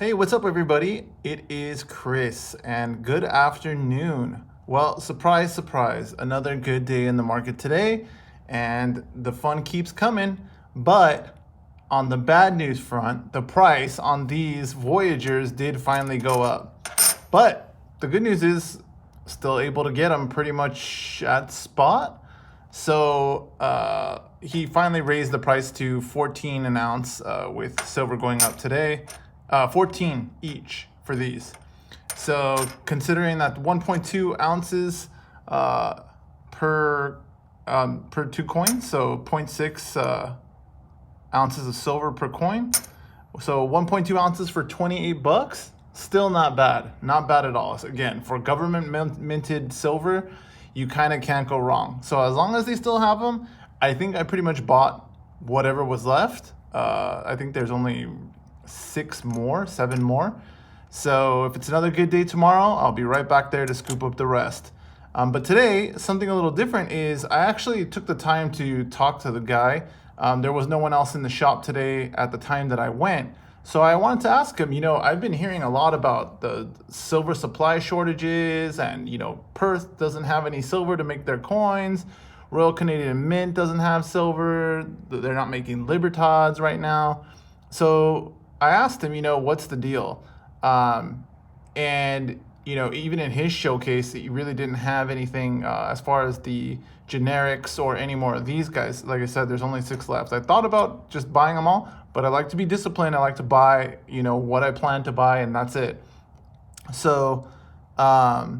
Hey, what's up, everybody? It is Chris, and good afternoon. Well, surprise, surprise, another good day in the market today, and the fun keeps coming. But on the bad news front, the price on these Voyagers did finally go up. But the good news is, still able to get them pretty much at spot. So he finally raised the price to 14 an ounce with silver going up today. 14 each for these. So considering that 1.2 ounces per two coins, so zero point 0.6 ounces of silver per coin. So 1.2 ounces for 28 bucks. Still not bad. Not bad at all. So again, for government minted silver, you kind of can't go wrong. So as long as they still have them, I think I pretty much bought whatever was left. I think there's only 7 more. So if it's another good day tomorrow, I'll be right back there to scoop up the rest. But today, something a little different is I actually took the time to talk to the guy. There was no one else in the shop today at the time that I went. So I wanted to ask him, I've been hearing a lot about the silver supply shortages and, Perth doesn't have any silver to make their coins. Royal Canadian Mint doesn't have silver. They're not making Libertads right now. So I asked him, what's the deal? And, even in his showcase, he really didn't have anything as far as the generics or any more of these guys. Like I said, there's only 6 left. I thought about just buying them all, but I like to be disciplined. I like to buy, what I plan to buy, and that's it. So I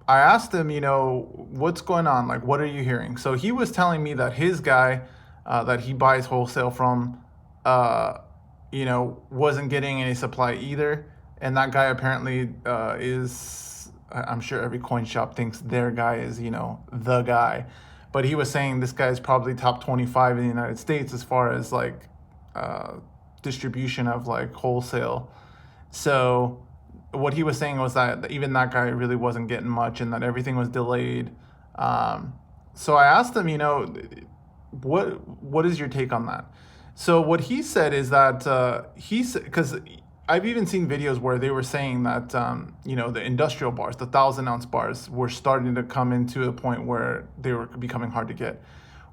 asked him, what's going on? Like, what are you hearing? So he was telling me that his guy that he buys wholesale from, wasn't getting any supply either. And that guy apparently I'm sure every coin shop thinks their guy is, the guy. But he was saying this guy is probably top 25 in the United States as far as like distribution of like wholesale. So what he was saying was that even that guy really wasn't getting much and that everything was delayed. So I asked him, what is your take on that? So what he said is that because I've even seen videos where they were saying that the industrial bars, the 1,000-ounce bars, were starting to come into a point where they were becoming hard to get.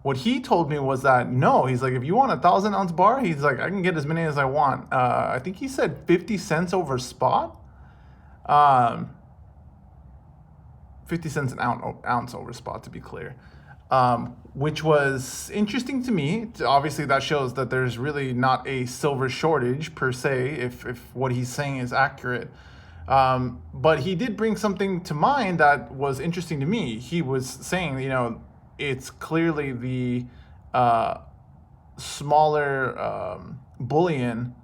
What he told me was that no, he's like, if you want a 1,000-ounce bar, he's like, I can get as many as I want. I think he said 50 cents over spot. 50 cents an ounce over spot, to be clear. Which was interesting to me. Obviously, that shows that there's really not a silver shortage per se, if what he's saying is accurate. But he did bring something to mind that was interesting to me. He was saying, it's clearly the smaller bullion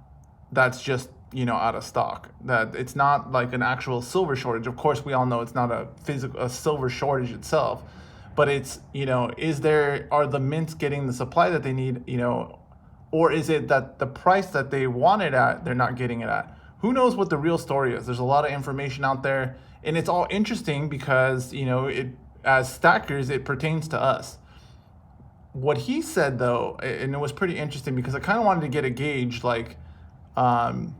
that's just out of stock, that it's not like an actual silver shortage. Of course, we all know it's not a silver shortage itself, but it's, are the mints getting the supply that they need, or is it that the price that they want it at, they're not getting it at? Who knows what the real story is? There's a lot of information out there, and it's all interesting because, as stackers, it pertains to us. What he said, though, and it was pretty interesting because I kind of wanted to get a gauge, like, on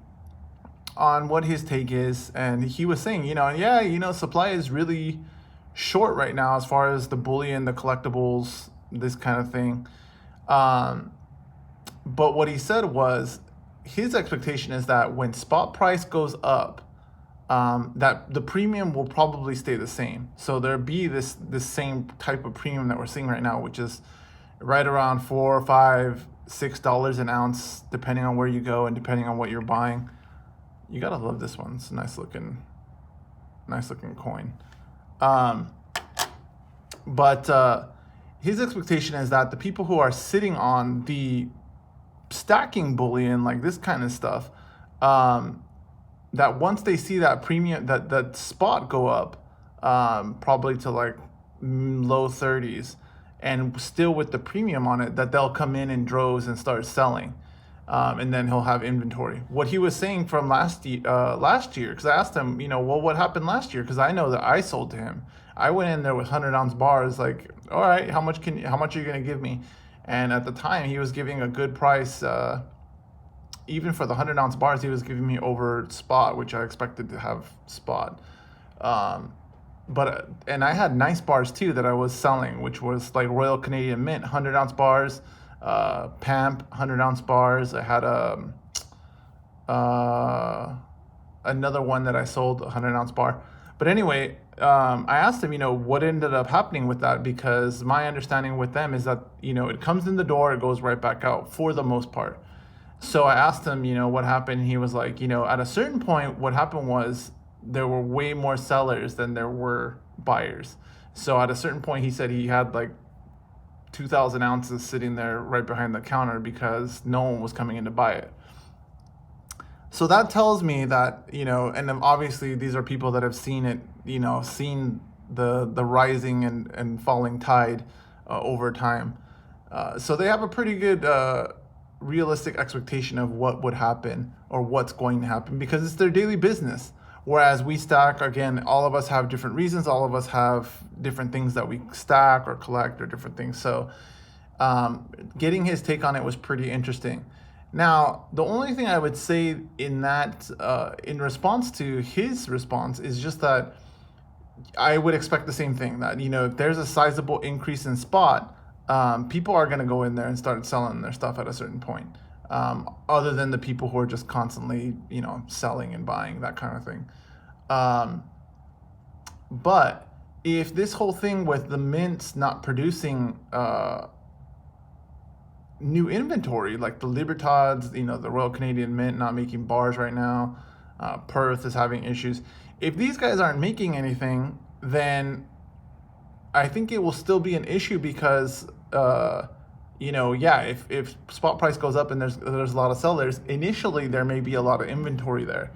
what his take is. And he was saying, supply is really short right now as far as the bullion, the collectibles, this kind of thing. But what he said was his expectation is that when spot price goes up, that the premium will probably stay the same. So there'll be this same type of premium that we're seeing right now, which is right around $4, $5, $6 an ounce, depending on where you go and depending on what you're buying. You gotta love this one. It's a nice looking coin. But his expectation is that the people who are sitting on the stacking bullion, like this kind of stuff, that once they see that premium, that spot go up, probably to like low 30s, and still with the premium on it, that they'll come in droves and start selling. And then he'll have inventory. What he was saying from last year, because I asked him, what happened last year? Because I know that I sold to him. I went in there with 100-ounce bars, like, all right, how much are you gonna give me? And at the time, he was giving a good price, even for the 100-ounce bars, he was giving me over spot, which I expected to have spot. And I had nice bars too that I was selling, which was like Royal Canadian Mint 100-ounce bars, Pamp 100-ounce bars. I had another one that I sold, a 100-ounce bar. But anyway, I asked him, what ended up happening with that, because my understanding with them is that, it comes in the door, it goes right back out for the most part. So I asked him, what happened. He was like, at a certain point, what happened was there were way more sellers than there were buyers. So at a certain point, he said he had like 2,000 ounces sitting there right behind the counter because no one was coming in to buy it. So that tells me that, and then obviously these are people that have seen it, seen the rising and falling tide over time. So they have a pretty good realistic expectation of what would happen or what's going to happen, because it's their daily business. Whereas we stack, again, all of us have different reasons. All of us have different things that we stack or collect or different things. So getting his take on it was pretty interesting. Now, the only thing I would say in that, in response to his response, is just that I would expect the same thing, that, if there's a sizable increase in spot, people are going to go in there and start selling their stuff at a certain point. Other than the people who are just constantly, selling and buying, that kind of thing. But if this whole thing with the mints not producing new inventory, like the Libertads, the Royal Canadian Mint not making bars right now, Perth is having issues. If these guys aren't making anything, then I think it will still be an issue, because if spot price goes up and there's a lot of sellers, initially there may be a lot of inventory there.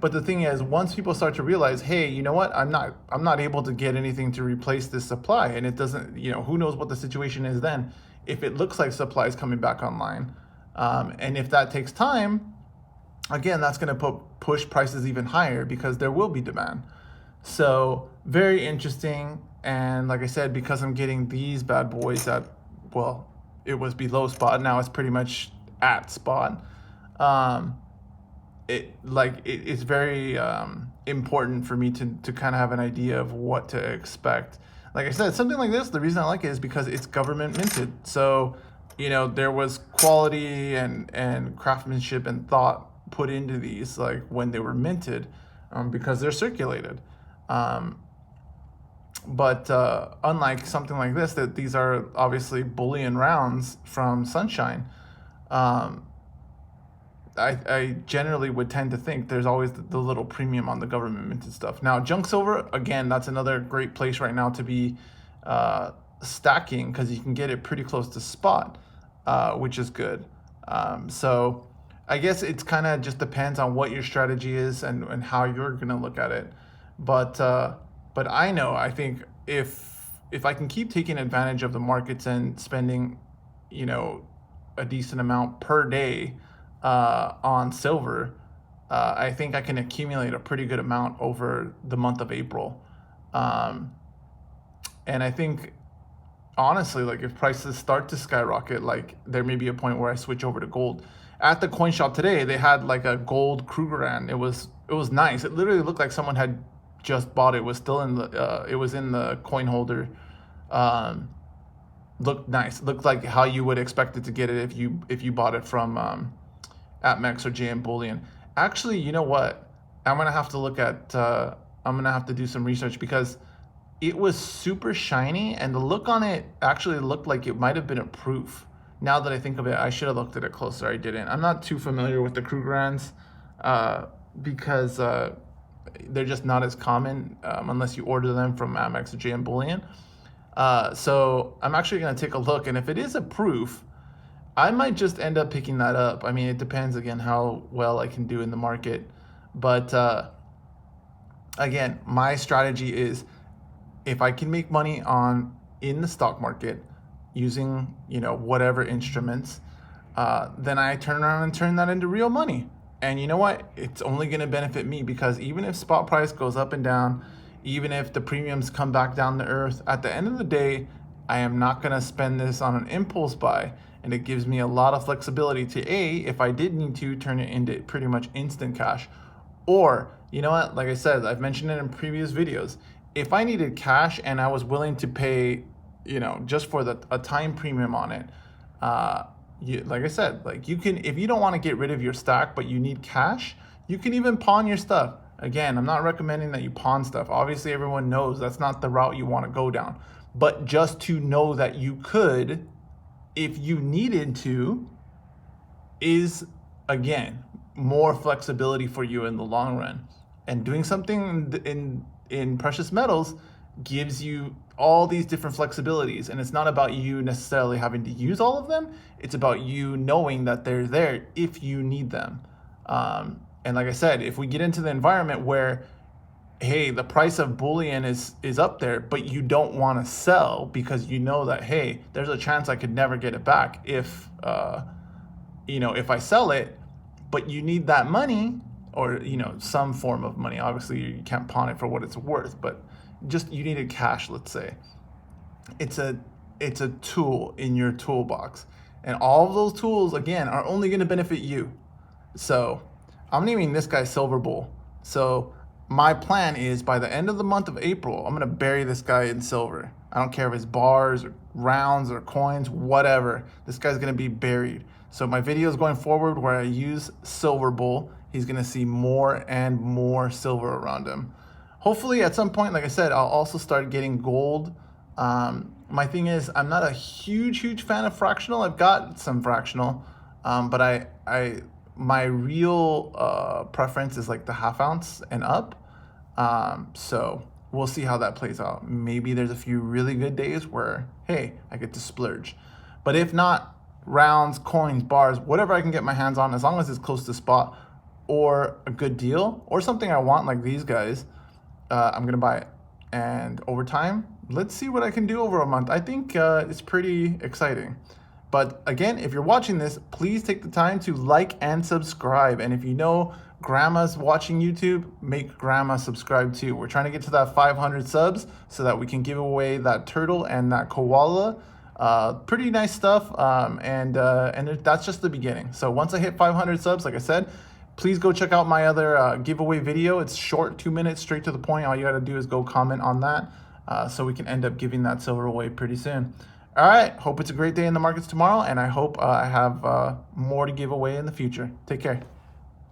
But the thing is, once people start to realize, hey, you know what, I'm not able to get anything to replace this supply, and it doesn't, who knows what the situation is then, if it looks like supply is coming back online. And if that takes time, again, that's going to push prices even higher, because there will be demand. So very interesting. And like I said, because I'm getting these bad boys at, well, it was below spot, now it's pretty much at spot. It's very important for me to kind of have an idea of what to expect. Like I said, something like this, the reason I like it is because it's government minted. So, there was quality and craftsmanship and thought put into these, like when they were minted, because they're circulated. But unlike something like this, that these are obviously bullion rounds from Sunshine, I generally would tend to think there's always the little premium on the government minted stuff. Now, junk silver, again, that's another great place right now to be stacking, because you can get it pretty close to spot, which is good. So I guess it's kind of just depends on what your strategy is and how you're going to look at it. But I think if I can keep taking advantage of the markets and spending, a decent amount per day on silver, I think I can accumulate a pretty good amount over the month of April. And I think, honestly, like if prices start to skyrocket, like there may be a point where I switch over to gold. At the coin shop today, they had like a gold Krugerrand. It was nice. It literally looked like someone had just bought it. It was still in the it was in the coin holder. Looked nice. Looked like how you would expect it to get it if you bought it from APMEX or JM Bullion. Actually, you know what? I'm gonna have to look at. I'm gonna have to do some research, because it was super shiny, and the look on it actually looked like it might have been a proof. Now that I think of it, I should have looked at it closer. I didn't. I'm not too familiar with the Krugerrands because they're just not as common unless you order them from APMEX or JM Bullion. So I'm actually going to take a look, and if it is a proof, I might just end up picking that up. I mean, it depends, again, how well I can do in the market. But again, my strategy is, if I can make money in the stock market using, whatever instruments, then I turn around and turn that into real money. And you know what? It's only going to benefit me, because even if spot price goes up and down, even if the premiums come back down to earth, at the end of the day, I am not going to spend this on an impulse buy and it gives me a lot of flexibility to if I did need to, turn it into pretty much instant cash. Or, you know what, like I said, I've mentioned it in previous videos, if I needed cash and I was willing to pay, you know, just for a time premium on it, like I said, like you can, if you don't want to get rid of your stack but you need cash, you can even pawn your stuff. Again, I'm not recommending that you pawn stuff. Obviously, everyone knows that's not the route you want to go down. But just to know that you could, if you needed to, is, again, more flexibility for you in the long run. And doing something in precious metals gives you all these different flexibilities. And it's not about you necessarily having to use all of them. It's about you knowing that they're there if you need them. And like I said, if we get into the environment where, hey, the price of bullion is up there, but you don't want to sell because you know that, hey, there's a chance I could never get it back if, you know, if I sell it, but you need that money, or, you know, some form of money. Obviously, you can't pawn it for what it's worth, but just you needed cash, let's say. It's a tool in your toolbox. And all of those tools, again, are only going to benefit you. So I'm naming this guy Silver Bull. So my plan is by the end of the month of April, I'm going to bury this guy in silver. I don't care if it's bars or rounds or coins, whatever. This guy's going to be buried. So my videos going forward where I use Silver Bull, he's going to see more and more silver around him. Hopefully at some point, like I said, I'll also start getting gold. My thing is, I'm not a huge fan of fractional. I've got some fractional, but my real preference is like the half ounce and up. So we'll see how that plays out. Maybe there's a few really good days where, hey, I get to splurge. But if not, rounds, coins, bars, whatever I can get my hands on, as long as it's close to spot or a good deal or something I want like these guys, I'm going to buy it. And over time, let's see what I can do over a month. I think it's pretty exciting. But again, if you're watching this, please take the time to like and subscribe. And if you know grandma's watching YouTube, make grandma subscribe too. We're trying to get to that 500 subs so that we can give away that turtle and that koala. Pretty nice stuff. And that's just the beginning. So once I hit 500 subs, like I said, please go check out my other giveaway video. It's short, 2 minutes, straight to the point. All you got to do is go comment on that so we can end up giving that silver away pretty soon. All right, hope it's a great day in the markets tomorrow, and I hope I have more to give away in the future. Take care.